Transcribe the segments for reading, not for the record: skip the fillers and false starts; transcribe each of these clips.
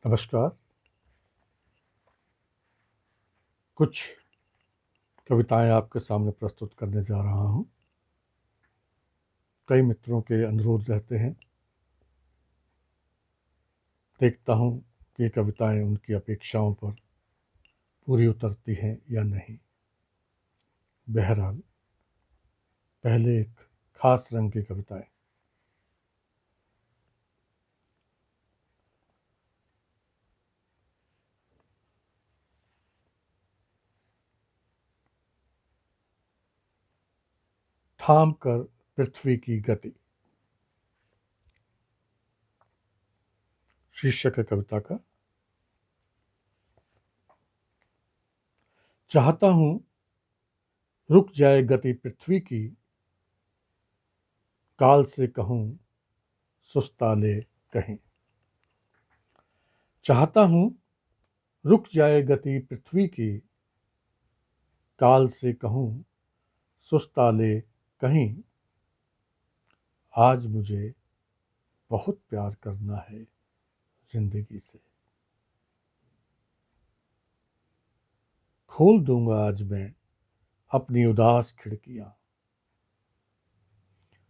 नमस्कार। कुछ कविताएं आपके सामने प्रस्तुत करने जा रहा हूं। कई मित्रों के अनुरोध रहते हैं, देखता हूं कि ये कविताएं उनकी अपेक्षाओं पर पूरी उतरती हैं या नहीं। बहरहाल, पहले एक खास रंग की कविताएं। थाम कर पृथ्वी की गति, शीर्षक है कविता का। चाहता हूं रुक जाए गति पृथ्वी की, काल से कहूं सुस्ता ले कहीं। चाहता हूं रुक जाए गति पृथ्वी की, काल से कहूं सुस्ता ले कहीं। आज मुझे बहुत प्यार करना है जिंदगी से। खोल दूंगा आज मैं अपनी उदास खिड़कियां।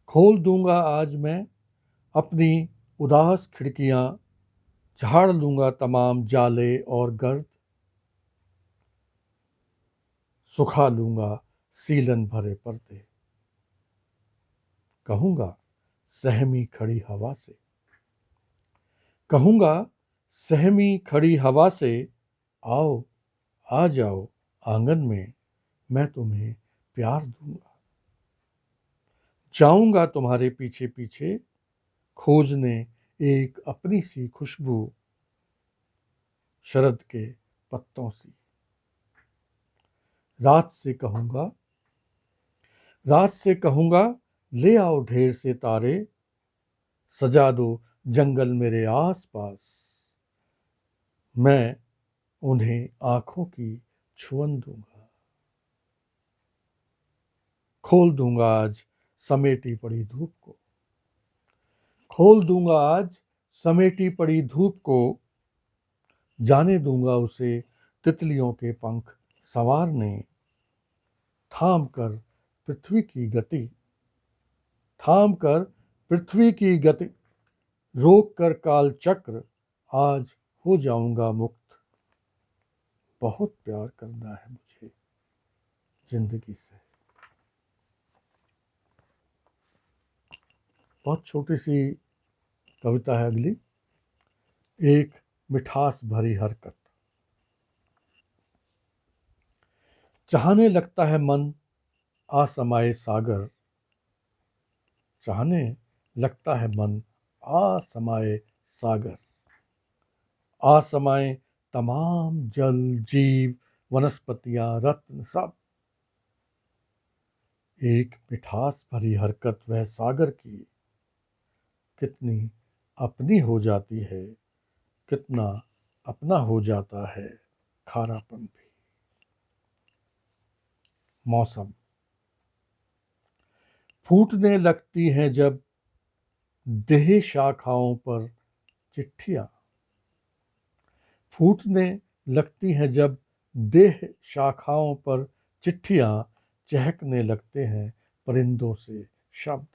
खोल दूंगा आज मैं अपनी उदास खिड़कियां। झाड़ लूंगा तमाम जाले और गर्द। सुखा लूंगा सीलन भरे पर्दे। कहूंगा सहमी खड़ी हवा से, कहूंगा सहमी खड़ी हवा से, आओ आ जाओ आंगन में, मैं तुम्हें प्यार दूंगा। जाऊंगा तुम्हारे पीछे पीछे, खोजने एक अपनी सी खुशबू, शरद के पत्तों सी। रात से कहूंगा, रात से कहूंगा, ले आओ ढेर से तारे। सजा दो जंगल मेरे आस पास, मैं उन्हें आंखों की छुअन दूंगा। खोल दूंगा आज समेटी पड़ी धूप को, खोल दूंगा आज समेटी पड़ी धूप को। जाने दूंगा उसे तितलियों के पंख संवारने। थाम कर पृथ्वी की गति, थाम कर पृथ्वी की गति, रोक कर काल चक्र, आज हो जाऊंगा मुक्त। बहुत प्यार करना है मुझे जिंदगी से। बहुत छोटी सी कविता है अगली। एक मिठास भरी हरकत। चाहने लगता है मन असमाये सागर, चाहने लगता है मन असमाये सागर। असमाये तमाम जल जीव वनस्पतियां रत्न सब। एक मिठास भरी हरकत वह सागर की, कितनी अपनी हो जाती है, कितना अपना हो जाता है खारापन भी। मौसम। फूटने लगती हैं जब देह शाखाओं पर चिट्ठियां, फूटने लगती हैं जब देह शाखाओं पर चिट्ठियां। चहकने लगते हैं परिंदों से शब्द।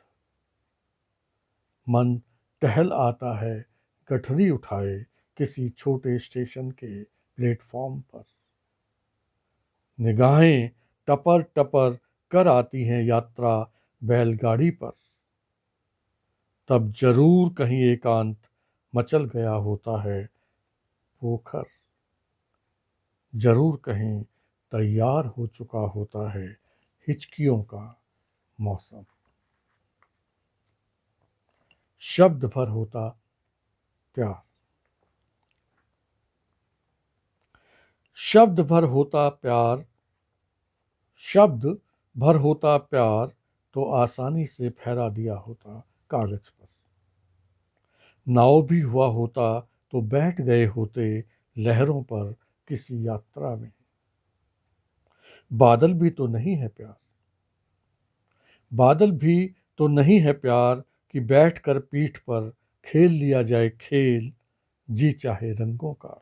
मन टहल आता है गठरी उठाए किसी छोटे स्टेशन के प्लेटफॉर्म पर। निगाहें टपर टपर कर आती हैं यात्रा बैलगाड़ी पर। तब जरूर कहीं एकांत मचल गया होता है पोखर। जरूर कहीं तैयार हो चुका होता है हिचकियों का मौसम। शब्द भर होता प्यार, शब्द भर होता प्यार, शब्द भर होता प्यार, तो आसानी से फहरा दिया होता कागज पर। नाव भी हुआ होता तो बैठ गए होते लहरों पर किसी यात्रा में। बादल भी तो नहीं है प्यार, बादल भी तो नहीं है प्यार कि बैठकर पीठ पर खेल लिया जाए खेल। जी चाहे रंगों का।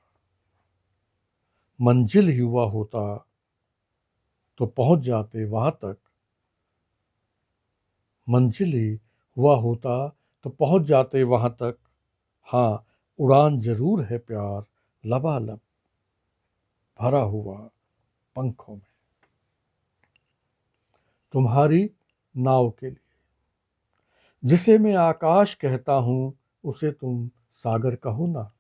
मंजिल ही हुआ होता तो पहुंच जाते वहां तक, मंजिल ही हुआ होता तो पहुंच जाते वहां तक। हाँ, उड़ान जरूर है प्यार, लबालब भरा हुआ पंखों में। तुम्हारी नाव के लिए। जिसे मैं आकाश कहता हूं उसे तुम सागर कहो ना।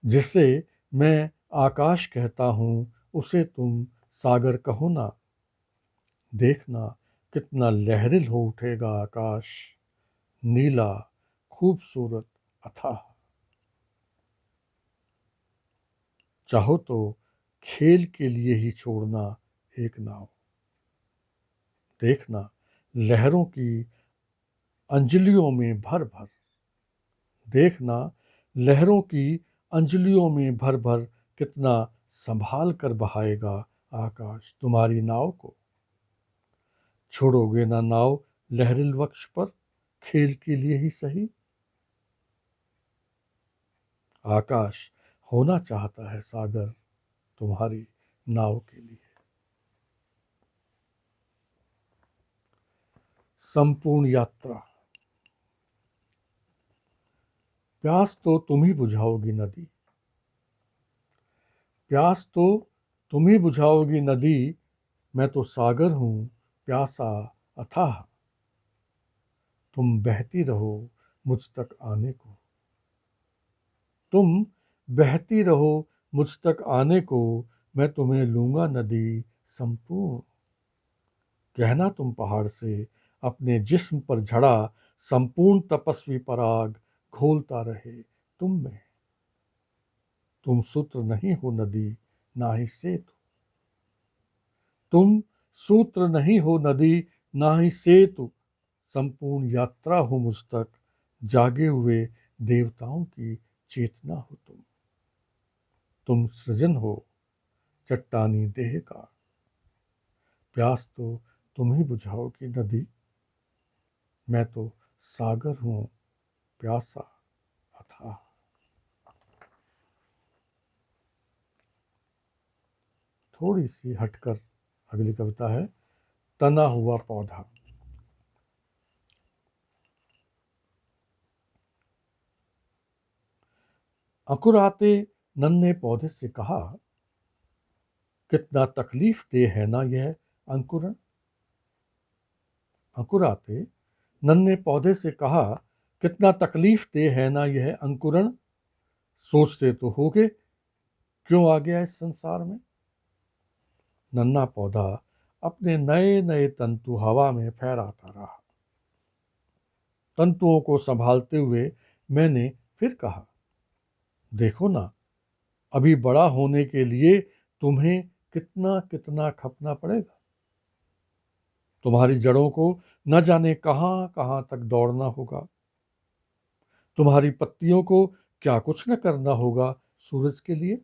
जिसे मैं आकाश कहता हूं उसे तुम सागर कहो ना। देखना कितना लहरिल हो उठेगा आकाश, नीला, खूबसूरत, अथाह। चाहो तो खेल के लिए ही छोड़ना एक नाव। देखना लहरों की अंजलियों में भर भर। देखना लहरों की अंजलियों में भर भर कितना संभाल कर बहाएगा आकाश तुम्हारी नाव को। छोड़ोगे ना नाव लहरिल वक्ष पर, खेल के लिए ही सही। आकाश होना चाहता है सागर तुम्हारी नाव के लिए। संपूर्ण यात्रा। प्यास तो तुम ही बुझाओगी नदी। प्यास तो तुम ही बुझाओगी नदी, मैं तो सागर हूं प्यासा अथाह। तुम बहती रहो मुझ तक आने को। तुम बहती रहो मुझ तक आने को, मैं तुम्हें लूंगा नदी संपूर्ण। कहना तुम पहाड़ से अपने जिस्म पर झड़ा संपूर्ण तपस्वी पराग घोलता रहे तुम में। तुम सूत्र नहीं हो नदी ना ही सेतु। तुम सूत्र नहीं हो नदी ना ही सेतु। संपूर्ण यात्रा हो मुझ तक, जागे हुए देवताओं की चेतना हो तुम। तुम सृजन हो चट्टानी देह का। प्यास तो तुम ही बुझाओगी नदी, मैं तो सागर हूं प्यासा अथाह। थोड़ी सी हटकर अगली कविता है, तना हुआ पौधा। अंकुराते नन्हे पौधे से कहा, कितना तकलीफ दे है ना यह अंकुरण। अंकुराते नन्हे पौधे से कहा, कितना तकलीफ दे है ना यह अंकुरण। सोचते तो होगे क्यों आ गया इस संसार में। नन्हा पौधा अपने नए नए तंतु हवा में फहराता रहा। तंतुओं को संभालते हुए मैंने फिर कहा, देखो ना, अभी बड़ा होने के लिए तुम्हें कितना कितना खपना पड़ेगा। तुम्हारी जड़ों को न जाने कहां कहां तक दौड़ना होगा। तुम्हारी पत्तियों को क्या कुछ न करना होगा सूरज के लिए।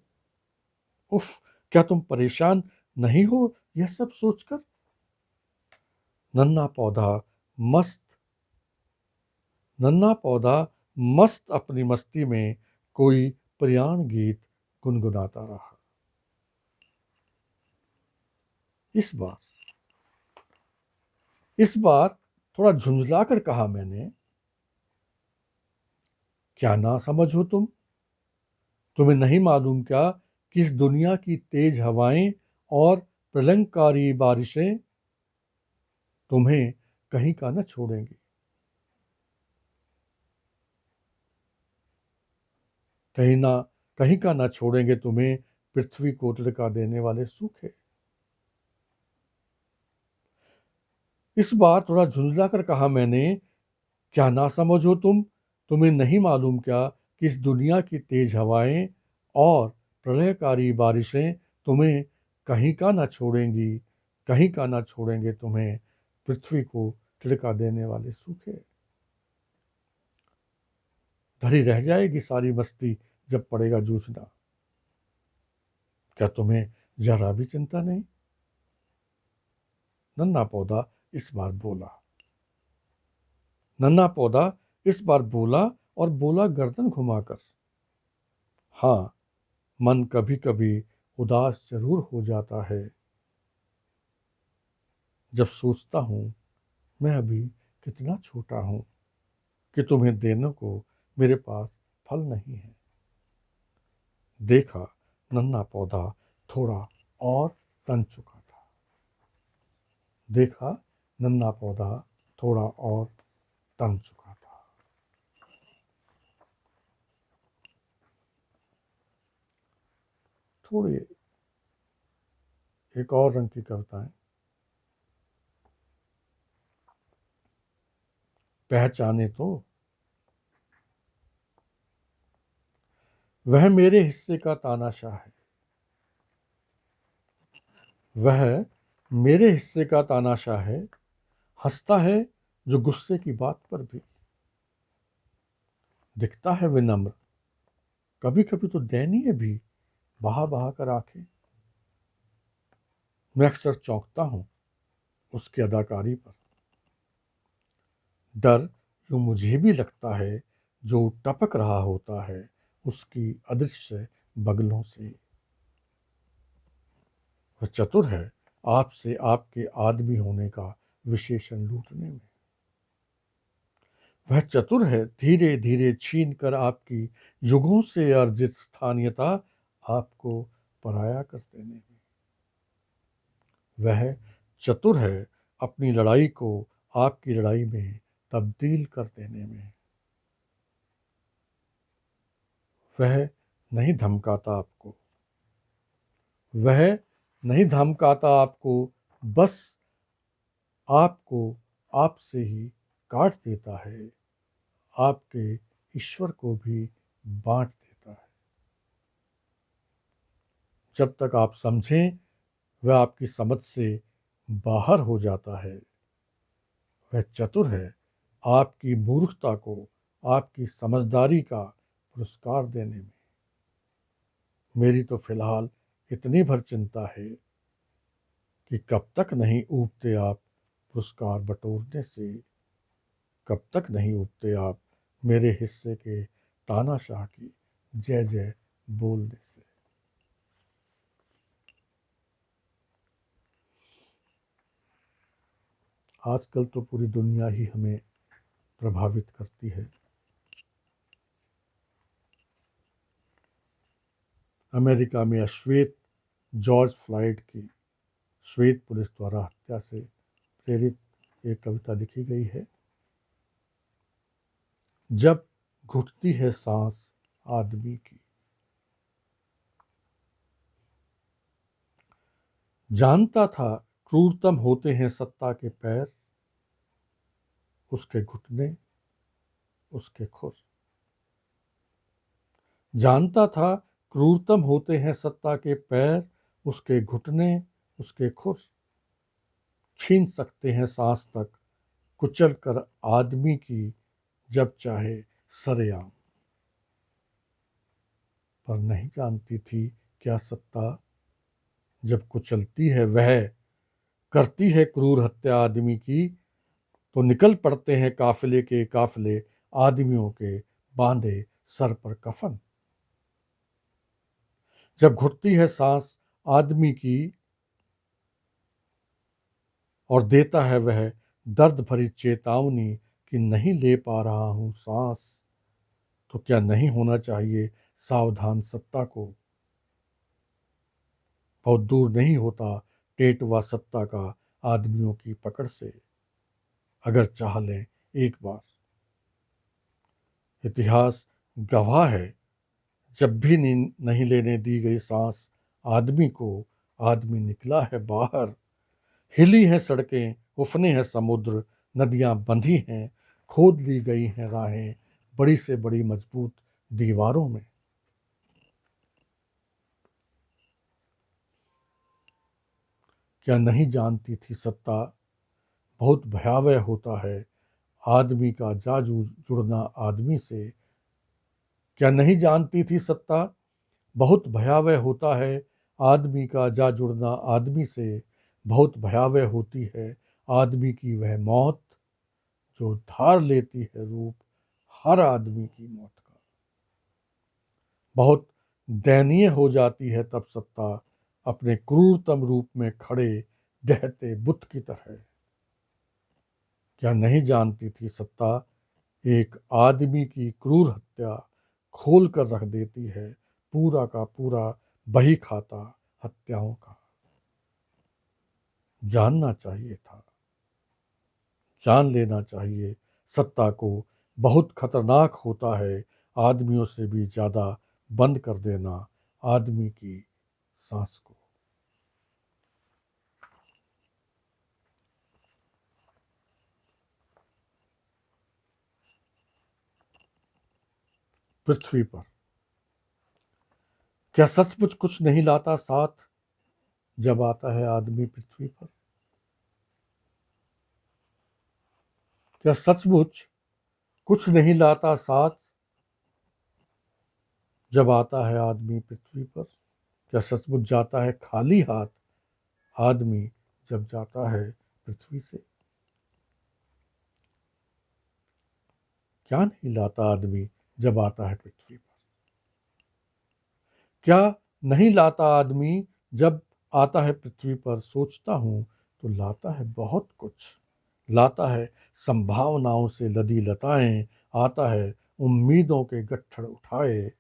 उफ, क्या तुम परेशान नहीं हो यह सब सोचकर। नन्हा पौधा मस्त नन्हा पौधा मस्त अपनी मस्ती में कोई प्रयाण गीत गुनगुनाता रहा। इस बार इस बार थोड़ा झुंझलाकर कहा मैंने, क्या ना समझ हो तुम। तुम्हें नहीं मालूम क्या कि इस दुनिया की तेज हवाएं और प्रलयंकारी बारिशें तुम्हें कहीं का न छोड़ेंगी। कहीं ना कहीं का न छोड़ेंगे तुम्हें पृथ्वी को तिड़का देने वाले सूखे। इस बार थोड़ा झुंझलाकर कहा मैंने, क्या ना समझो तुम। तुम्हें नहीं मालूम क्या कि इस दुनिया की तेज हवाएं और प्रलयकारी बारिशें तुम्हें कहीं का ना छोड़ेंगी। कहीं का ना छोड़ेंगे तुम्हें पृथ्वी को तिड़का देने वाले सूखे। धरी रह जाएगी सारी मस्ती जब पड़ेगा जूझना। क्या तुम्हें जरा भी चिंता नहीं। नन्हा पौधा इस बार बोला। नन्हा पौधा इस बार बोला और बोला गर्दन घुमाकर, हाँ, मन कभी कभी उदास जरूर हो जाता है जब सोचता हूँ मैं अभी कितना छोटा हूँ कि तुम्हें देने को मेरे पास फल नहीं है। देखा, नन्हा पौधा थोड़ा और तन चुका था। देखा, नन्हा पौधा थोड़ा और तन चुका था। थोड़ी एक और रंग की कविताएं। पहचाने तो वह मेरे हिस्से का तानाशाह है, वह मेरे हिस्से का तानाशाह है, हंसता है जो गुस्से की बात पर भी, दिखता है विनम्र, कभी कभी तो दयनीय भी, बहा बहा कर आंखें। मैं अक्सर चौंकता हूँ उसकी अदाकारी पर। डर जो मुझे भी लगता है जो टपक रहा होता है उसकी अदृश्य बगलों से। वह चतुर है आपसे आपके आदमी होने का विशेषण लूटने में। वह चतुर है धीरे धीरे छीन कर आपकी युगों से अर्जित स्थानीयता आपको पराया कर देने में। वह चतुर है अपनी लड़ाई को आपकी लड़ाई में तब्दील कर देने में। वह नहीं धमकाता आपको, वह नहीं धमकाता आपको, बस आपको आपसे ही काट देता है, आपके ईश्वर को भी बांट देता है। जब तक आप समझें वह आपकी समझ से बाहर हो जाता है। वह चतुर है आपकी मूर्खता को आपकी समझदारी का पुरस्कार देने में। मेरी तो फिलहाल इतनी भर चिंता है कि कब तक नहीं ऊबते आप पुरस्कार बटोरने से, कब तक नहीं ऊबते आप मेरे हिस्से के तानाशाह की जय जय बोलने से। आजकल तो पूरी दुनिया ही हमें प्रभावित करती है। अमेरिका में अश्वेत जॉर्ज फ्लॉयड की श्वेत पुलिस द्वारा हत्या से प्रेरित एक कविता लिखी गई है। जब घुटती है सांस आदमी की, जानता था क्रूरतम होते हैं सत्ता के पैर, उसके घुटने उसके खुर। जानता था क्रूरतम होते हैं सत्ता के पैर, उसके घुटने उसके खुर। छीन सकते हैं सांस तक कुचल कर आदमी की जब चाहे सरेआम। पर नहीं जानती थी क्या सत्ता जब कुचलती है वह करती है क्रूर हत्या आदमी की, तो निकल पड़ते हैं काफिले के काफिले आदमियों के बांधे सर पर कफन। जब घुटती है सांस आदमी की और देता है वह दर्द भरी चेतावनी कि नहीं ले पा रहा हूं सांस, तो क्या नहीं होना चाहिए सावधान सत्ता को। बहुत दूर नहीं होता टेटवा सत्ता का आदमियों की पकड़ से, अगर चाह लें एक बार। इतिहास गवाह है जब भी नहीं लेने दी गई सांस आदमी को, आदमी निकला है बाहर। हिली हैं सड़कें, उफने हैं समुद्र, नदियां बंधी हैं, खोद ली गई हैं राहें बड़ी से बड़ी मजबूत दीवारों में। क्या नहीं जानती थी सत्ता बहुत भयावह होता है आदमी का जा जुड़ना आदमी से। क्या नहीं जानती थी सत्ता बहुत भयावह होता है आदमी का जा जुड़ना आदमी से। बहुत भयावह होती है आदमी की वह मौत जो धार लेती है रूप हर आदमी की मौत का। बहुत दयनीय हो जाती है तब सत्ता अपने क्रूरतम रूप में खड़े डहते बुत की तरह। क्या नहीं जानती थी सत्ता एक आदमी की क्रूर हत्या खोल कर रख देती है पूरा का पूरा बही खाता हत्याओं का। जानना चाहिए था, जान लेना चाहिए सत्ता को बहुत खतरनाक होता है आदमियों से भी ज़्यादा बंद कर देना आदमी की सांस को। पृथ्वी पर क्या सचमुच कुछ नहीं लाता साथ जब आता है आदमी पृथ्वी पर? क्या सचमुच कुछ नहीं लाता साथ जब आता है आदमी पृथ्वी पर? क्या सचमुच जाता है खाली हाथ आदमी जब जाता है पृथ्वी से? क्या नहीं लाता आदमी जब आता है पृथ्वी पर? क्या नहीं लाता आदमी जब आता है पृथ्वी पर? सोचता हूँ तो लाता है बहुत कुछ। लाता है संभावनाओं से लदी लताएं, आता है उम्मीदों के गट्ठर उठाए,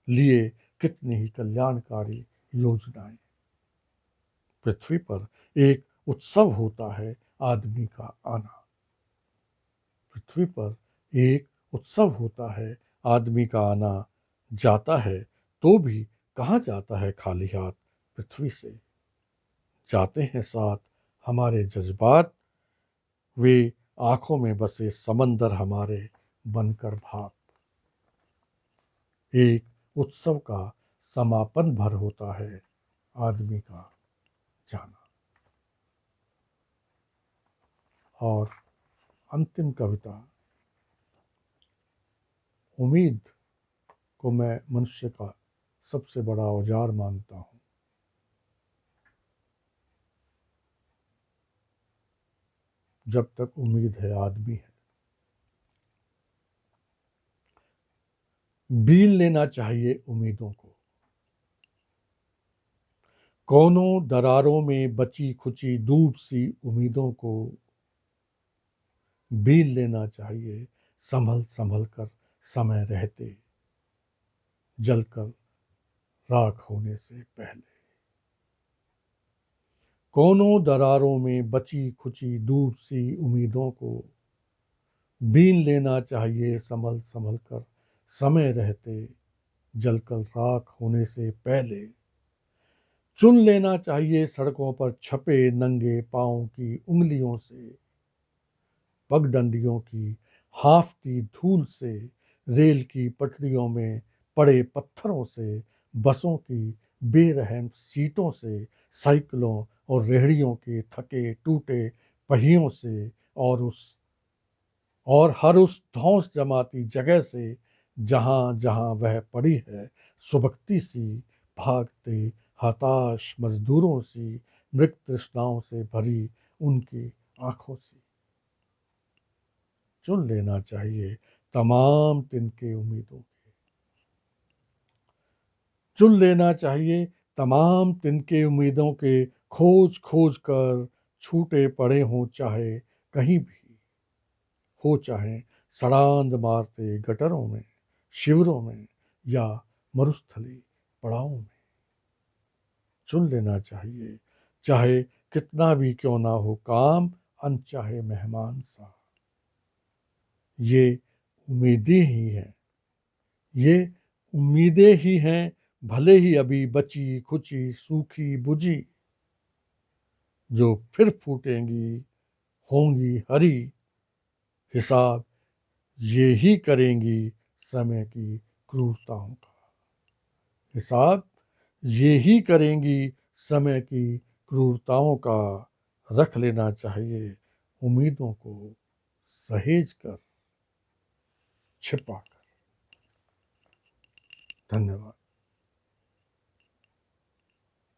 लिए कितनी ही कल्याणकारी योजनाएं। पृथ्वी पर एक उत्सव होता है आदमी का आना। पृथ्वी पर एक उत्सव होता है आदमी का आना। जाता है तो भी कहाँ जाता है खाली हाथ पृथ्वी से? जाते हैं साथ हमारे जज्बात, वे आंखों में बसे समंदर हमारे बनकर भाप। एक उत्सव का समापन भर होता है आदमी का जाना। और अंतिम कविता, उम्मीद को मैं मनुष्य का सबसे बड़ा औजार मानता हूँ। जब तक उम्मीद है आदमी है। बीन लेना चाहिए उम्मीदों को, कोनों दरारों में बची खुची डूब सी उम्मीदों को बीन लेना चाहिए संभल संभल कर समय रहते, जलकर राख होने से पहले। कोनों दरारों में बची खुची डूब सी उम्मीदों को बीन लेना चाहिए संभल संभल कर समय रहते, जलकर राख होने से पहले। चुन लेना चाहिए सड़कों पर छपे नंगे पांव की उंगलियों से, पगडंडियों की हाफती धूल से, रेल की पटरियों में पड़े पत्थरों से, बसों की बेरहम सीटों से, साइकिलों और रेहड़ियों के थके टूटे पहियों से, और हर उस धौंस जमाती जगह से जहां जहां वह पड़ी है, सुबकती सी भागते हताश मजदूरों सी, मृत तृष्णाओं से भरी उनकी आंखों से। चुन लेना चाहिए तमाम तिनके उम्मीदों के, चुन लेना चाहिए तमाम तिनके उम्मीदों के, खोज खोज कर छूटे पड़े हों चाहे कहीं भी, हो चाहे सड़ांध मारते गटरों में, शिविरों में या मरुस्थली पड़ावों में। चुन लेना चाहिए चाहे कितना भी क्यों ना हो काम, अनचाहे मेहमान सा। ये उम्मीदें ही हैं, ये उम्मीदें ही हैं, भले ही अभी बची खुची सूखी बुझी, जो फिर फूटेंगी होंगी हरी, हिसाब ये ही करेंगी समय की क्रूरताओं का। हिसाब ये ही करेंगी समय की क्रूरताओं का। रख लेना चाहिए उम्मीदों को सहेज कर, छिपा कर। धन्यवाद।